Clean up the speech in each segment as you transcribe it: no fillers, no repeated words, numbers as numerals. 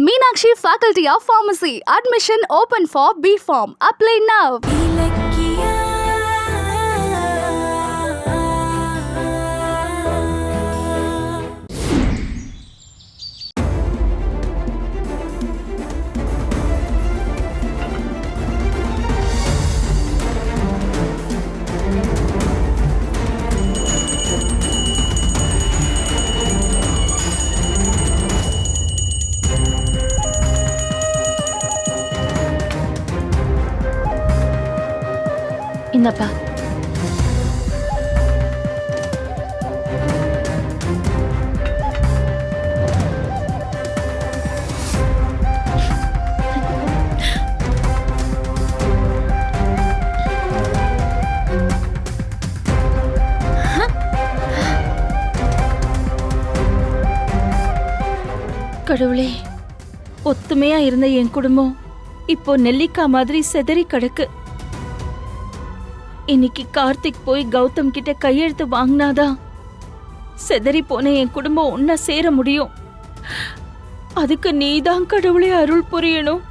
Meenakshi Faculty of Pharmacy. Admission open for B Form. Apply now. இந்தப்பா. கடவுளே, ஒத்துமையா இருந்த என் குடும்பம் இப்போ நெல்லிக்காய் மாதிரி செதறி கிடக்கு. இன்னைக்கு கார்த்திக் போய் கௌதம் கிட்ட கையெழுத்து வாங்கினாதான் செதறி போன என் குடும்பம் ஒன்னா சேர முடியும். அதுக்கு நீதான் கடவுளே அருள் புரியணும்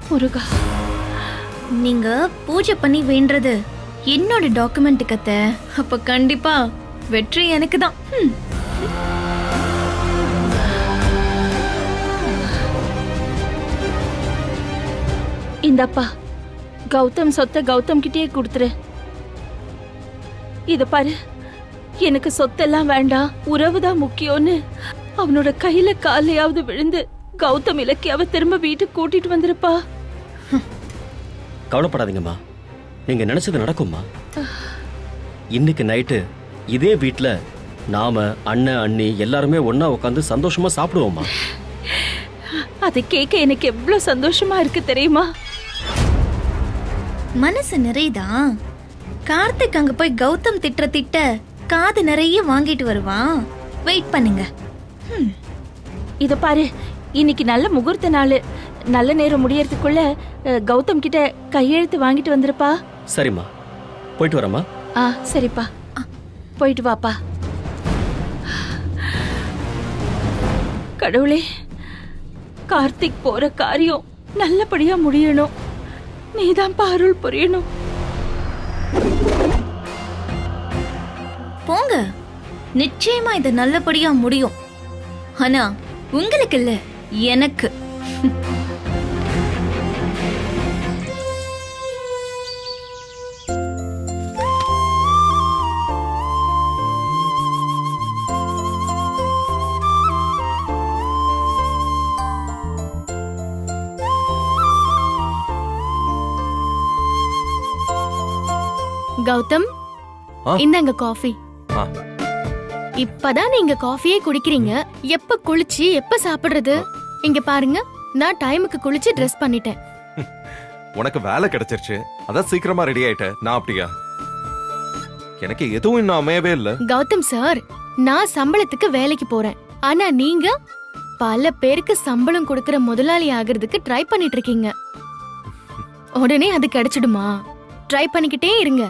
முருகா. நீங்க பூஜை பண்ணி வேண்டது என்னோட டாக்குமெண்ட் கத்த, அப்ப கண்டிப்பா வெற்றி எனக்கு தான். இந்தப்பா, கௌதம் சொத்தை கௌதம் கிட்டே கொடுத்துரு. இத பாரு, எனக்கு சொத்தெல்லாம் வேண்டாம், உறவுதான் முக்கியம்னு அவனோட கையில காலையாவது விழுந்து கௌதம் இலக்கியாவை திரும்ப வீட்டுக்கு கூட்டிட்டு வந்துருப்பா. கவலைப்படாதீங்கம்மா, நீங்க நினைச்சது நடக்கும்மா. இன்னைக்கு நைட்டு இதே வீட்டுல நாம அண்ணன் அண்ணி எல்லாருமே ஒன்னா உட்காந்து சந்தோஷமா சாப்பிடுவோம்மா. அதை கேட்க எனக்கு எவ்வளவு சந்தோஷமா இருக்கு தெரியுமா? மனசு நிறையுதா? கார்த்திக் அங்க போய் கௌதம் திட்ட காது நிறைய வாங்கிட்டு வருவான். வெயிட் பண்ணுங்க. இத பாரு, இன்னைக்கு நல்ல முகூர்த்த நாள். நல்ல நேரம் முடியறதுக்குள்ள கௌதம் கிட்ட கையெழுத்து வாங்கிட்டு வந்துருப்பா. சரிம்மா, போயிட்டு வரேம்மா. சரிப்பா, போயிட்டு வாப்பா. கடவுளே, கார்த்திக் போற காரியம் நல்லபடியா முடியணும். நீதான் அருள் புரியணும். போங்க, நிச்சயமா இது நல்லபடியா முடியும். ஆனா உங்களுக்கு இல்ல, எனக்கு. கௌதம், இந்தாங்க காஃபி. இப்பதான் நீங்க காஃபியே குடிக்கிறீங்க. எப்ப குளிச்சு எப்ப சாப்பிடுறது? இங்க பாருங்க, நான் டைமுக்கு குளிச்சு ட்ரெஸ் பண்ணிட்டேன். உனக்கு வேலை கிடைச்சிருச்சு, அதான் சீக்கிரமா ரெடி ஆயிட்டேன். நான் அப்படியா? எனக்கு எதுவும் இன்னும் அமையவே இல்ல. கௌதம் சார், நான் சம்பளத்துக்கு வேலைக்கு போறேன். ஆனா நீங்க பல பேருக்கு சம்பளம் கொடுக்கற முதலாளி ஆகிறதுக்கு ட்ரை பண்ணிட்டு இருக்கீங்க. உடனே அது கிடைச்சிடுமா? ட்ரை பண்ணிக்கிட்டே இருங்க.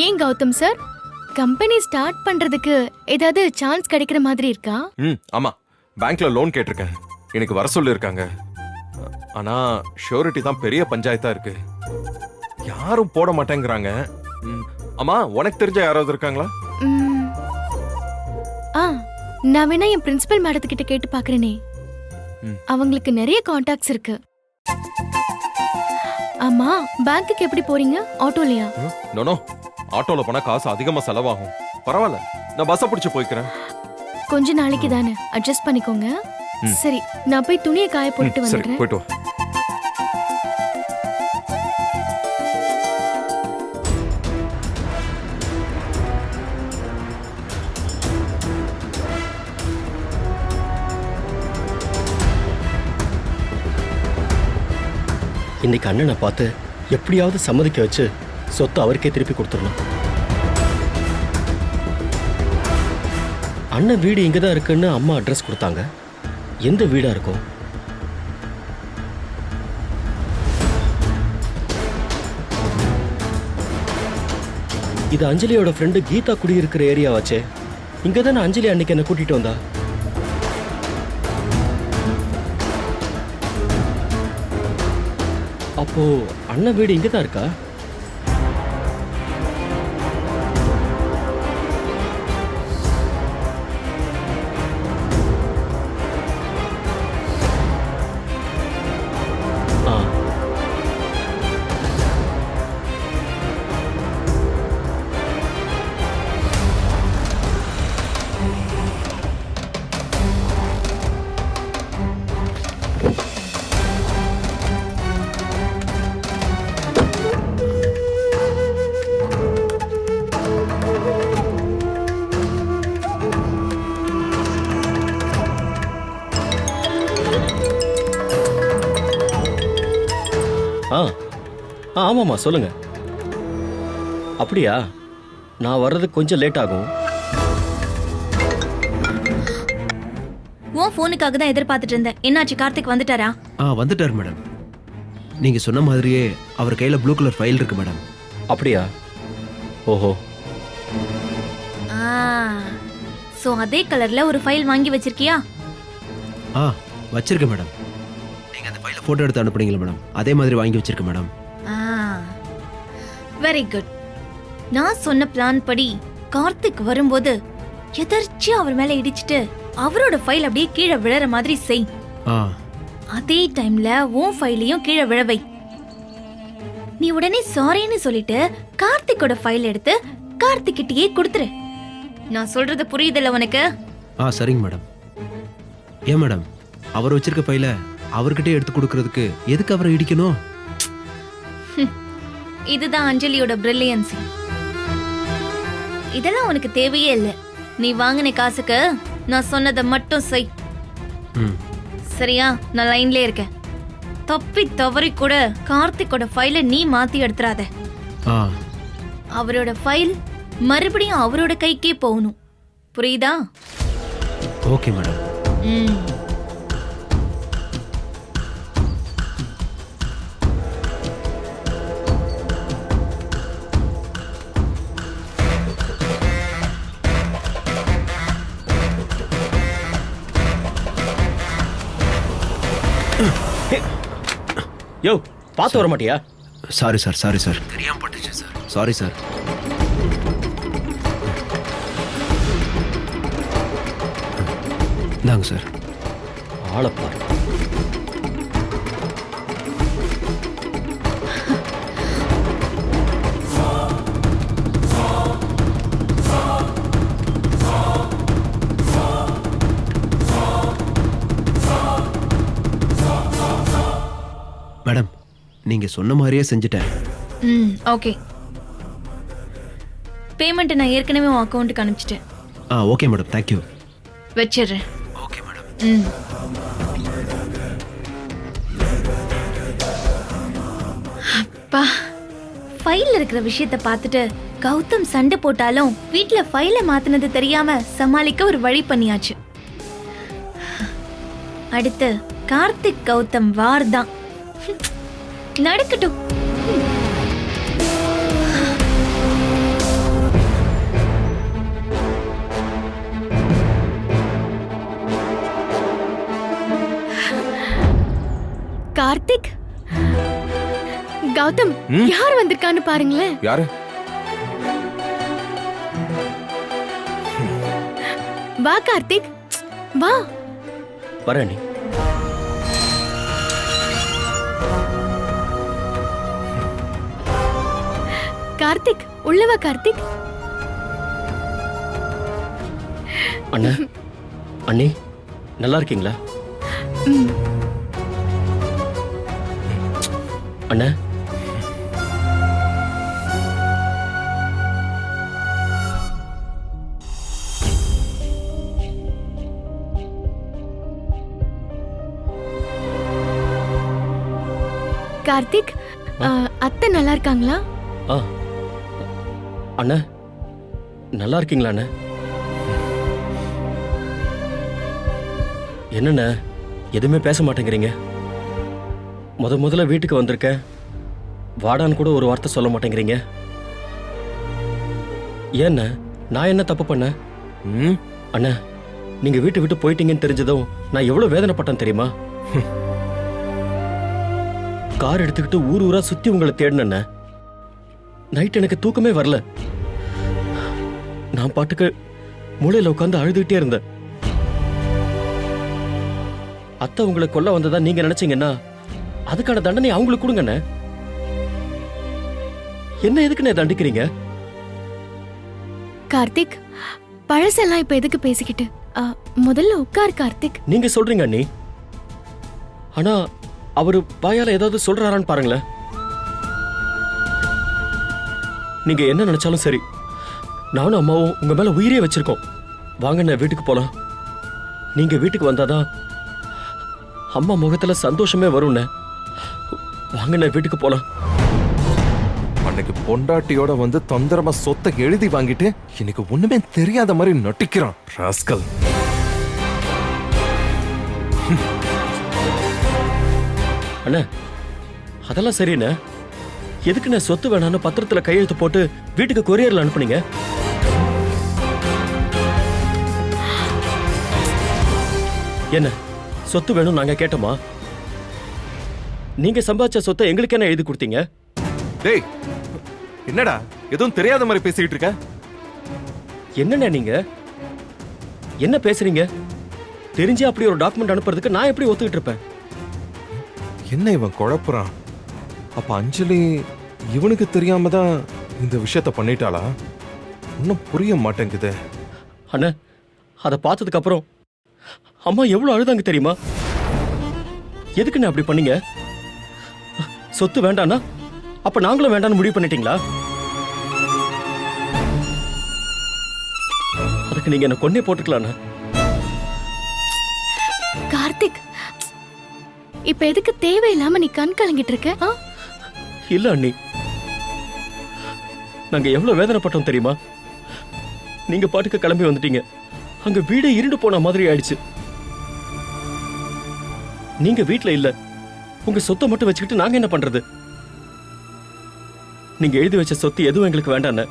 ஏன் கௌதம் சார், கம்பெனி ஸ்டார்ட் பண்றதுக்கு ஏதாவது சான்ஸ் கிடைக்கிற மாதிரி இருக்கா? ஆமா, பேங்க்ல லோன் கேட்டிருக்கேன். எனக்கு வர சொல்லி இருக்காங்க. ஆனா ஷூரிட்டி தான் பெரிய பஞ்சாயத்தா இருக்கு. யாரும் போட மாட்டேங்கிறாங்க. அம்மா, உனக்கு தெரிஞ்ச யாராவது இருக்காங்களா? நான் வேணா என் பிரின்சிபல் மேடத்துக்கிட்ட கேட்டு பாக்குறேனே. அவங்களுக்கு நிறைய கான்டாக்ட்ஸ் இருக்கு. ஆமா, பேங்க்குக்கு எப்படி போறீங்க? ஆட்டோலயா? நோ, ஆட்டோல போனா காசு அதிகமா செலவாகும். பரவாயில்ல, நான் பஸ் பிடிச்சு போய்க்கிறேன். கொஞ்ச நாளைக்கு தானே, அட்ஜஸ்ட் பண்ணிக்கோங்க. சரி, நான் போய் துணியை காய போட்டு வந்துடுறேன். போயிட்டு வா. இன்னைக்கு அண்ணனை பார்த்து எப்படியாவது சம்மதிக்க வச்சு சொத்து அவருக்கே திருப்பி கொடுத்துடணும். அண்ணன் வீடு இங்கதான் இருக்குன்னு அம்மா அட்ரஸ் கொடுத்தாங்க. எந்த வீடா இருக்கும்? இது அஞ்சலியோட ஃப்ரெண்டு கீதா குடியிருக்கிற ஏரியா வச்சே. இங்க தானே அஞ்சலி அன்னைக்கு என்ன கூட்டிட்டு வந்தா. அப்போ அண்ணன் வீடு இங்கே தான் இருக்கா? ஆ. ஆ ஆமாம்மா சொல்லுங்க. அப்படியா? நான் வர்றதுக்கு கொஞ்சம் லேட் ஆகும். உன் ஃபோனுக்காக தான் எதிர்பார்த்துட்டு இருந்தேன். என்னாச்சு, கார்த்திக் வந்துட்டாரா? வந்துட்டார் மேடம். நீங்க சொன்ன மாதிரியே அவர் கையில ப்ளூ கலர் ஃபைல் இருக்கு மேடம். அப்படியா? ஓஹோ. சோ அதே கலர்ல ஒரு ஃபைல் வாங்கி வச்சிருக்கியா? வச்சிருக்கேன் மேடம். நீங்க அந்த ஃபைலை போட்டோ எடுத்து அனுப்புனீங்களா மேடம்? அதே மாதிரி வாங்கி வச்சிருக்கேன் மேடம். Very good. நான் சொன்ன பிளான் படி கார்த்திக் வரும்போது எதர்ச்சியா அவர் மேல இடிச்சிட்டு அவரோட ஃபைல் அப்படியே கீழே விழற மாதிரி செய். அதே டைம்ல உன் ஃபைலையும் கீழே விழவை. நீ உடனே சாரின்னு சொல்லிட்டு கார்த்திக்கோட ஃபைல் எடுத்து கார்த்திக் கிட்டயே கொடுத்துரு. நான் சொல்றது புரியுதுல்ல உனக்கு? சரிங்க மேடம். ஏன் மேடம், அவர் வச்சிருக்க ஃபைல அவர்கிட்டயே எடுத்து கொடுக்கறதுக்கு எதுக்கு அவரை இடிக்கணும்? இதுதான் அஞ்சலியோட பிரில்லியன்சி. இதெல்லாம் உனக்கு தேவையே இல்லை. நீ வாங்கின காசுக்கு நான் சொன்னதை மட்டும் செய். சரியா? நான் லைன்ல இருக்கேன். தப்பி தவறி கூட கார்த்திக்கோட ஃபைலை நீ மாத்தி எடுத்துறாத. அவரோட ஃபைல் மறுபடியும் அவரோட கைக்கே போகணும். புரியுதா? Okay madam. யோ, பார்த்து வர மாட்டியா? Sorry sir, sorry sir. தெரியாம பட்டுச்சு சார். Sorry sir. இந்தாங்க சார். ஆளப்பா. மேடம், நீங்க சொன்ன மாதிரியே செஞ்சுட்டேன். ஓகே. பேமெண்ட் நான் ஏற்கனவே உன் அக்கவுண்ட்டுக்கு அனுப்பிச்சிட்டேன். Okay madam, thank you. வச்சிடுறேன். Okay madam. அப்பா, ஃபைல்ல இருக்கிற விஷயத்தை பார்த்துட்டு கௌதம் சண்டை போட்டாலும் வீட்ல ஃபைலை மாத்தினது தெரியாம சமாளிக்க ஒரு வழி பண்ணியாச்சு. அடுத்து கார்த்திக் கௌதம் வார் தான் நடக்கட்டும். கார்த்திக், கௌதம், யார் வந்திருக்கான்னு பாருங்களேன். யாரு? வா கார்த்திக், வா. வரேன் நீ. கார்த்திக், உள்ள வா கார்த்திக். அண்ணா, அண்ணி, நல்லா இருக்கீங்களா? அண்ணா, கார்த்திக், அத்தை நல்லா இருக்காங்களா? அண்ணா, நல்லா இருக்கீங்களா? அண்ணா, என்னண்ணா எதுவுமே பேச மாட்டேங்கிறீங்க? முதல்ல வீட்டுக்கு வந்திருக்கேன், வாடான்னு கூட ஒரு வார்த்தை சொல்ல மாட்டேங்கிறீங்க. ஏண்ணா, நான் என்ன தப்பு பண்ணேன்? அண்ணா, நீங்க வீட்டை விட்டு போயிட்டீங்கன்னு தெரிஞ்சதும் நான் எவ்வளவு வேதனைப்பட்டேன் தெரியுமா? கார் எடுத்துக்கிட்டு ஊர் ஊரா சுத்தி உங்களை தேடினேன். நைட் எனக்கு தூக்கமே வரல. நான் பாட்டுக்கு மூளையில உட்காந்து அழுதுகிட்டே இருந்தேன். அத்தை உங்களை கொல்ல வந்ததா நீங்க நினைச்சீங்கன்னா அதுக்கான தண்டனை அவங்களுக்கு கொடுங்கண்ணே. என்ன எதுக்குண்ணே தண்டிக்கிறீங்க? கார்த்திக், பழசெல்லாம் இப்ப எதுக்கு பேசிக்கிட்டு? முதல்ல உட்கார் கார்த்திக். நீங்க சொல்றீங்க அண்ணி, ஆனா அவரு வாயால ஏதாவது சொல்றாரான்னு பாருங்களேன். நீங்க என்ன நினைச்சாலும் சரி, நானும் அம்மாவும் உங்க மேல உயிரே வச்சிருக்கோம். வாங்கண்ணே வீட்டுக்கு போலாம். நீங்க வீட்டுக்கு வந்தாதான் அம்மா முகத்துல சந்தோஷமே வரும்ண்ணே. வாங்கண்ணே வீட்டுக்கு போலாம். அன்னைக்கு பொண்டாட்டியோட வந்து தொந்தரமா சொத்தை எழுதி வாங்கிட்டு இன்னைக்கு ஒண்ணுமே தெரியாத மாதிரி நட்டிக்கிறான் ராஸ்கல். அண்ணா அதெல்லாம் சரிண்ணே. எதுக்குண்ணே சொத்து வேணான்னு பத்திரத்துல கையெழுத்து போட்டு வீட்டுக்கு கொரியர்ல அனுப்புனீங்க? என்ன சொத்து வேணும் நாங்க கேட்டோமா? நீங்க சம்பாதிச்ச சொத்தை எங்களுக்கு என்ன எழுதி கொடுத்தீங்க? டேய், என்னடா எதுவும் தெரியாத மாதிரி பேசிட்டு இருக்க? என்னண்ணே நீங்க என்ன பேசுறீங்க? தெரிஞ்சு அப்படி ஒரு டாக்குமெண்ட் அனுப்புறதுக்கு நான் எப்படி ஒத்துக்கிட்டு இருப்பேன்? என்ன இவன் குழப்புறான்? அப்ப அஞ்சலி இவனுக்கு தெரியாம தான் இந்த விஷயத்த பண்ணிட்டாளா? இன்னும் புரிய மாட்டேங்குது. அண்ணா அதை பார்த்ததுக்கு அப்புறம் அம்மா எவ்வளவு அழுதாங்க தெரியுமா? எதுக்குண்ணே அப்படி பண்ணீங்க? சொத்து வேண்டானா அப்ப நாங்களும் வேண்டான்னு முடிவு பண்ணிட்டீங்களா? அதுக்கு நீங்க என்ன கொன்னே போட்டுக்கலாண்ணா. கார்த்திக், இப்ப எதுக்கு தேவையில்லாம நீ கண் கலங்கிட்டு இருக்க? இல்ல அண்ணி, நாங்க எவ்வளவு வேதனைப்பட்டோம் தெரியுமா? நீங்க பாட்டுக்கு கிளம்பி வந்துட்டீங்க. அங்க வீடே இருண்டு போன மாதிரி ஆயிடுச்சு. நீங்க வீட்ல இல்ல, உங்க சொத்தை மட்டும் வச்சுக்கிட்டு நாங்க என்ன பண்றது? நீங்க எழுதி வச்ச சொத்து எதுவும் எங்களுக்கு வேண்டாண்ண.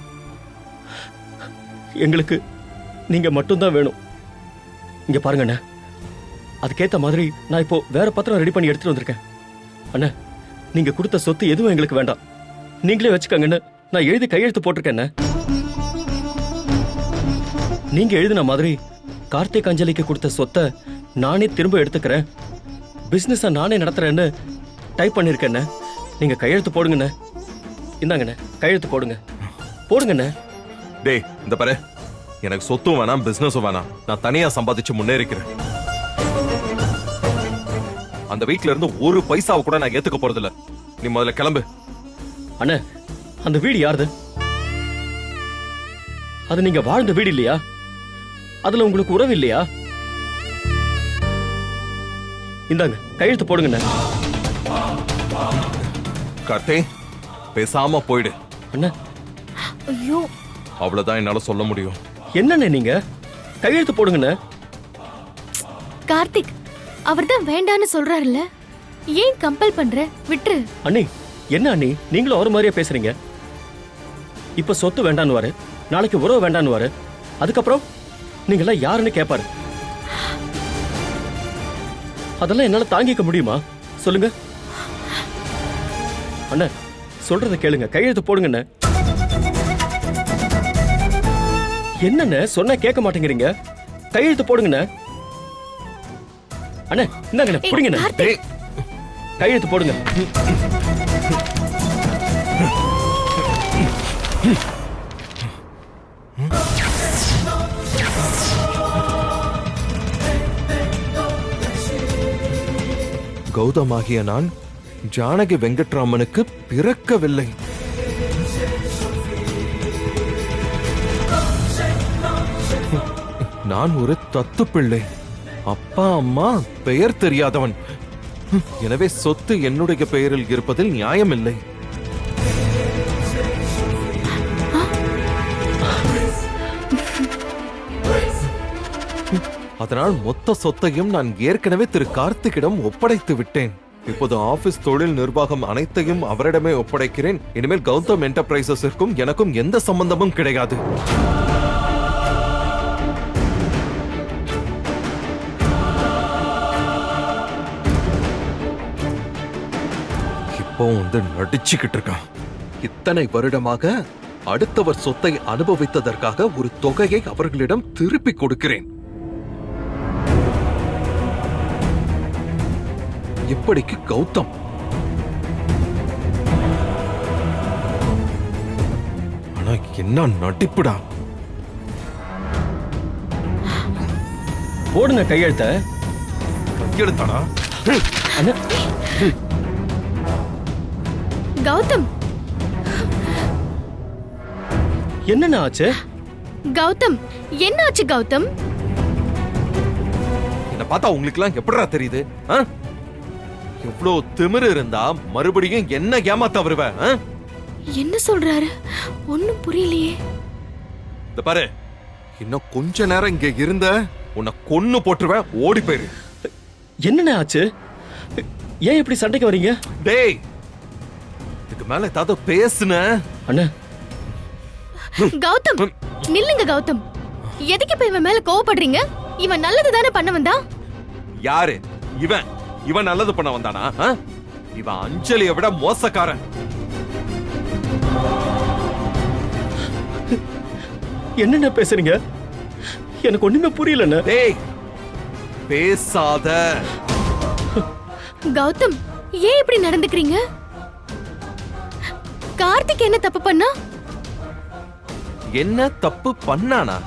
எங்களுக்கு நீங்க மட்டும்தான் வேணும். இங்க பாருங்கண்ணே, அதுக்கேத்த மாதிரி நான் இப்போ வேற பத்திரம் ரெடி பண்ணி எடுத்துட்டு வந்திருக்கேன். அண்ணா நீங்க கொடுத்த சொத்து எதுவும் எங்களுக்கு வேண்டாம், நீங்களே வச்சுக்கங்கன்னு நான் எழுதி கையெழுத்து போட்டிருக்கேன். நீங்க எழுதின மாதிரி கார்த்திக் அஞ்சலிக்கு கொடுத்த சொத்தை நானே திரும்ப எடுத்துக்கிறேன், பிசினஸ நானே நடத்துறேன்னு டைப் பண்ணிருக்கேன். நீங்க கையெழுத்து போடுங்கண்ணே. இந்தாங்கண்ணே கையெழுத்து போடுங்க. போடுங்கண்ணே. டேய் இந்த பாரு, எனக்கு சொத்தும் வேணாம் பிசினஸும் வேணாம். நான் தனியா சம்பாதிச்சு முன்னேறிக்கிறேன். அந்த வீட்ல இருந்து ஒரு பைசாவை கூட நான் ஏத்துக்க போறதில்ல. நீ முதல்ல கிளம்பு. அண்ணே அந்த வீடு யாருது? அது நீங்க வாழ்ந்த வீடு இல்லையா? அதுல உங்களுக்கு உறவு இல்லையா? இந்தாங்க கையெழுத்து போடுங்கண்ணே. கார்த்தி பேசாம போயிடு. அண்ணா ஐயோ, அவ்வளவுதான் என்னால சொல்ல முடியும். என்னண்ணே நீங்க கையெழுத்து போடுங்கண்ணே. கார்த்திக், அவர்தான் வேண்டான்னு சொல்றாருல்ல, ஏன் கம்பல் பண்ற? விட்டுரு. அண்ணி என்ன அண்ணி நீங்களும் ஒரு மாதிரியே பேசுறீங்க? இப்ப சொத்து வேண்டான்னு, நாளைக்கு உறவு வேண்டான்னு, அதுக்கப்புறம் நீங்களாம் யாருன்னு கேட்பாரு. அதெல்லாம் என்னால தாங்கிக்க முடியுமா சொல்லுங்க? அண்ணா சொல்றத கேளுங்க, கையெழுத்து போடுங்கண்ணே. என்னண்ணே சொன்னா கேட்க மாட்டேங்கிறீங்க? கையெழுத்து போடுங்கண்ணே. அண்ணே இந்தாங்கண்ணே புடிங்கண்ணே. டேய் கையெழுத்து போடுங்க. கௌதமாகிய நான் ஜானகி வெங்கட்ராமனுக்கு பிறக்கவில்லை. நான் ஒரு தத்து பிள்ளை. அப்பா அம்மா பெயர் தெரியாதவன். எனவே சொத்து என்னுடைய பெயரில் இருப்பதில் நியாயமில்லை. அதனால் மொத்த சொத்தையும் நான் ஏற்கனவே திரு கார்த்திக்கிடம் ஒப்படைத்து விட்டேன். இப்போது ஆபீஸ் தொழில் நிர்வாகம் அனைத்தையும் அவரிடமே ஒப்படைக்கிறேன். இனிமேல் கௌதம் என்டர்பிரைசஸிற்கும் எனக்கும் எந்த சம்பந்தமும் கிடையாது. இப்பவும் வந்து நடிச்சுக்கிட்டு இருக்கான். இத்தனை வருடமாக அடுத்தவர் சொத்தை அனுபவித்ததற்காக ஒரு தொகையை அவர்களிடம் திருப்பி கொடுக்கிறேன். இப்படிக்கு கௌதம். ஆனா என்ன நடிப்புடா. போடுங்க கையெழுத்த. கையெழுத்தாடா. அண்ணா கௌதம், என்னண்ணா ஆச்சு? கௌதம், என்னாச்சு கௌதம்? என்ன பார்த்தா உங்களுக்கு எல்லாம் எப்படிடா தெரியுது? எவ்வளவு திமிரு இருந்தா மறுபடியும் என்ன ஏமாத்த வருவ? என்ன சொல்றாரு? ஒண்ணும் புரியலையே. இந்த பாரு, இன்னும் கொஞ்ச நேரம் இங்க இருந்த உன்னை கொன்னு போட்டுருவேன். ஓடி போயிரு. என்னண்ணா ஆச்சு? ஏன் இப்படி சண்டைக்கு வரீங்க? டேய், இதுக்கு மேல ஏதாவது பேசுன அண்ணா கௌதம், நில்லுங்க கௌதம். எதுக்கு இப்ப இவன் மேல கோவப்படுறீங்க? இவன் நல்லது தானே பண்ண வந்தா? யாரு இவன்? இவன் நல்லது பண்ண வந்தானா? இவன் அஞ்சலியை விட மோசக்காரன். என்னென்ன பேசுறீங்க? எனக்கு ஒண்ணுமே புரியலண்ணா. டேய், பேசாத. கௌதம், ஏன் இப்படி நடந்துக்கிறீங்க? கார்த்திக் என்ன தப்பு பண்ணா? என்ன தப்பு பண்ணானா?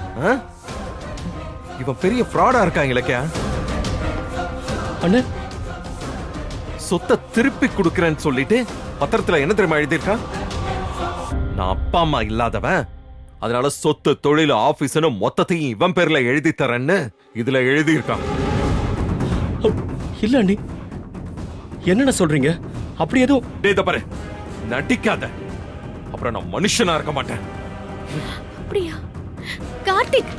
இவன் பெரிய ஃப்ராடா இருக்கான் இலக்கியா. அண்ணா சொத்தை திருப்பி கொடுக்கறேன்னு சொல்லிட்டு பத்திரத்துல என்ன தெரியுமா எழுதியிருக்கா? நான் அப்பா அம்மா இல்லாதவன், அதனால சொத்து, தொழில், ஆபீஸ்னு மொத்தத்தையும் இவன் பேர்ல எழுதி தரேன்னு இதுல எழுதியிருக்கான். இல்ல அண்ணி, என்னென்ன சொல்றீங்க? அப்படி எதுவும். டேய், இத பாரு, நடிக்காத. அப்புறம் நான் மனுஷனா இருக்க மாட்டேன். அப்படியா? கார்த்திக்,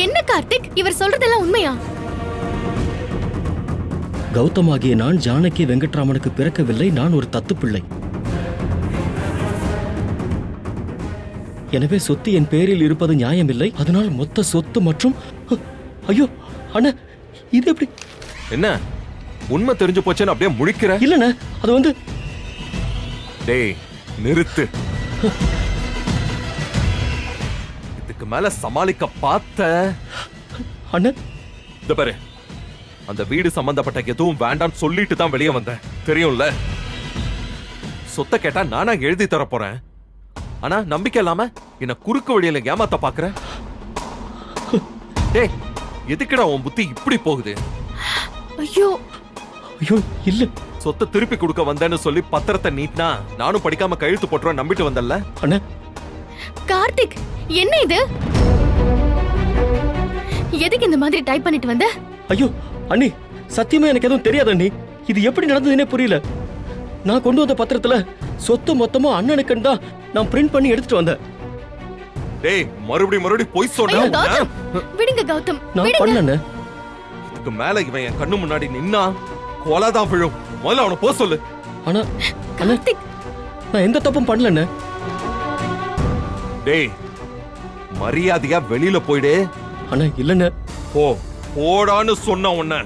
என்ன கார்த்திக், இவர் சொல்றதெல்லாம் உண்மையா? கௌதமாகிய நான் ஜானகி வெங்கட்ராமனுக்கு பிறக்கவில்லை. நான் ஒரு தத்து பிள்ளை. எனவே சொத்து என் பேரில் இருப்பது நியாயமில்லை. அதனால் மொத்த சொத்து மற்றும் ஐயோ அண்ணா, இது எப்படி? என்ன உண்மை தெரிஞ்சு போச்சேன்னு அப்படியே முழிக்கிற? இல்லண்ணா, அது வந்து. டேய், நிறுத்து. இதுக்கு மேல சமாளிக்க பார்த்த அண்ணா, இந்த பாரு, அந்த வீடு சம்பந்தப்பட்ட எதுவும் வேண்டாம்னு சொல்லிட்டு தான் வெளியே வந்தேன். தெரியும்ல, சொத்தை கேட்டா நானா எழுதி தர போறேன். ஆனா நம்பிக்கை இல்லாம என்ன குறுக்கு வழியில ஏமாத்த பாக்குற. டேய், எதுக்குடா உன் புத்தி இப்படி போகுது? ஐயோ ஐயோ இல்ல. சொத்தை திருப்பி கொடுக்க வந்தேன்னு சொல்லி பத்திரத்தை நீட்னா நானும் படிக்காம கையெழுத்து போட்டுருவேன் நம்பிட்டு வந்தல்ல. அண்ணா, கார்த்திக், என்ன இது? எதுக்கு இந்த மாதிரி டைப் பண்ணிட்டு வந்த? ஐயோ அண்ணி, சத்தியமா எனக்கு எதுவும் தெரியாது அண்ணி. இது எப்படி நடந்ததுன்னே புரியல. நான் கொண்டு வந்த பத்திரத்துல சொத்து மொத்தமா அண்ணனுக்குன்னு தான் நான் பிரிண்ட் பண்ணி எடுத்துட்டு வந்தேன். டேய், மறுபடியும் பொய் ஐயோ, சொல்றேன். கௌதம், விடுங்க கௌதம், நான் விடுங்க. பண்ணல. இதுக்கு மேல இவன் என் கண்ணு முன்னாடி நின்னா கொலைதான் விழும். முதல்ல அவனை போ சொல்லு. ஆனா அண்ணா, கார்த்திக், நான் எந்த தப்பும் பண்ணலண்ணே. டேய், மரியாதையா வெளியில போயிடு. அண்ணா இல்லண்ணே, போ, போடான்னு சொன்ன உன்ன.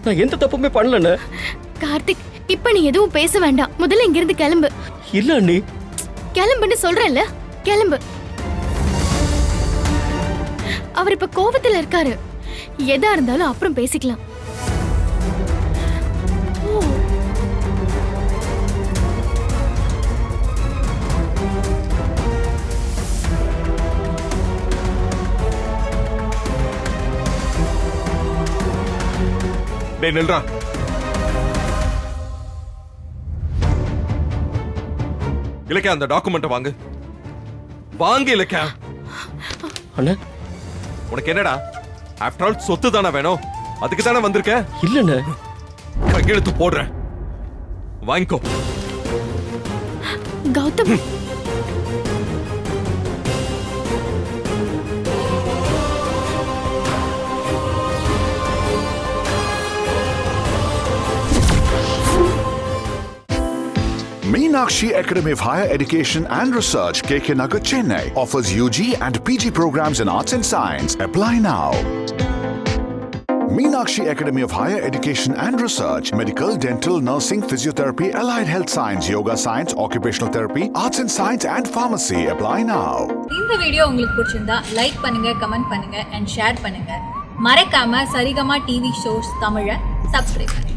நான் எந்த தப்புமே பண்ணலண்ணே. கார்த்திக், இப்ப நீ எதுவும் பேச வேண்டாம். முதல்ல இங்க இருந்து கிளம்பு. இல்ல அண்ணி. கிளம்புன்னு சொல்றேன்ல, கிளம்பு. அவர் இப்ப கோபத்துல இருக்காரு. எதா இருந்தாலும் அப்புறம் பேசிக்கலாம். ஓ. டேய், நில்றா. இலக்கியா, அந்த டாக்குமெண்ட் வாங்கு. வாங்க இலக்கியா. அண்ணா உனக்கு என்னடா, ஆஃப்டர் ஆல் சொத்து தானே வேணும்? அதுக்கு தானே வந்திருக்க? இல்லண்ணே. கையெழுத்து போடுறேன், வாங்கிக்கோ. Gautam, Meenakshi Academy of Higher Education and Research, KK Nagar, Chennai offers UG and PG programs in Arts and Science. Apply now. Meenakshi Academy of Higher Education and Research, Medical, Dental, Nursing, Physiotherapy, Allied Health Science, Yoga Science, Occupational Therapy, Arts and Science and Pharmacy. Apply now. இந்த video உங்களுக்கு பிடிச்சிருந்தா like பண்ணுங்க, comment பண்ணுங்க and share பண்ணுங்க. மறக்காம Saregama TV shows தமிழை subscribe பண்ணுங்க.